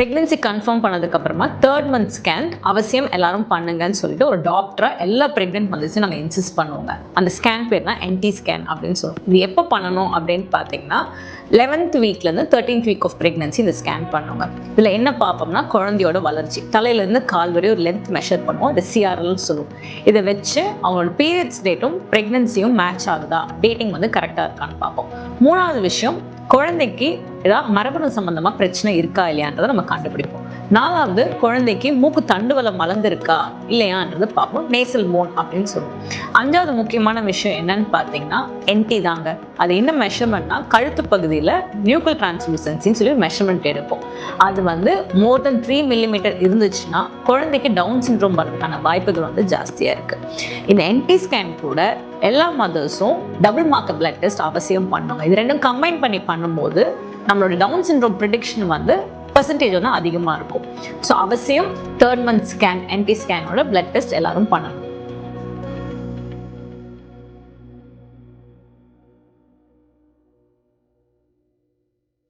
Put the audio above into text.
Pregnancy confirm பண்ணதுக்கப்புறமா 3rd month scan அவசியம் எல்லாரும் பண்ணுங்கன்னு சொல்லிட்டு ஒரு டாக்டராக எல்லா ப்ரெக்னென்ட் மதர்ஸையும் நாங்கள் இன்சிஸ்ட் பண்ணுவோங்க. அந்த ஸ்கேன் பேர்னா NT ஸ்கேன் அப்படின்னு சொல்லுவோம். இது எப்போ பண்ணணும் அப்படின்னு பார்த்தீங்கன்னா 11th வீக்லேருந்து 13th வீக் ஆஃப் ப்ரெக்னென்சி இந்த ஸ்கேன் பண்ணுவோங்க. இதில் என்ன பார்ப்போம்னா குழந்தையோட வளர்ச்சி தலையிலேருந்து கால் வரை ஒரு லென்த் மெஷர் பண்ணுவோம். அது CRLன்னு சொல்லுவோம். இதை வச்சு அவங்களோட பீரியட்ஸ் டேட்டும் ப்ரெக்னென்சியும் மேட்ச் ஆகுதா, டேட்டிங் வந்து கரெக்டாக இருக்கான்னு பார்ப்போம். 3வது விஷயம், குழந்தைக்கு ஏதாவது மரபணு சம்பந்தமாக பிரச்சனை இருக்கா இல்லையான்றதை நம்ம கண்டுபிடிப்போம். 4வது, குழந்தைக்கு மூக்கு தண்டுவலம் மலர்ந்திருக்கா இல்லையான்றது பார்ப்போம். நேசல் போன் அப்படின்னு சொல்லுவோம். 5வது முக்கியமான விஷயம் என்னன்னு பார்த்தீங்கன்னா NT தாங்க. அது என்ன மெஷர்மெண்ட்னா கழுத்து பகுதியில் நியூக்ளியர் டிரான்ஸ்லூசன்சின்னு சொல்லி மெஷர்மெண்ட் எடுப்போம். அது வந்து மோர் தென் 3 மில்லிமீட்டர் இருந்துச்சுன்னா குழந்தைக்கு டவுன் சிண்ட்ரோம் வரதுக்கான வாய்ப்புகள் வந்து ஜாஸ்தியாக இருக்குது. இந்த NT ஸ்கேன் கூட எல்லா மதர்ஸும் டபுள் மார்க்கர் பிளட் டெஸ்ட் அவசியம் பண்ணுவாங்க. இது ரெண்டும் கம்பைன் பண்ணி பண்ணும்போது நம்மளோட டவுன் சிண்ட்ரோம் ப்ரிடிக்ஷன் வந்து பெர்சன்டேஜ் வந்து அதிகமாக இருக்கும். ஸோ அவசியம் 3rd மந்த் ஸ்கேன் NT ஸ்கேனோட பிளட் டெஸ்ட் எல்லாரும் பண்ணணும்.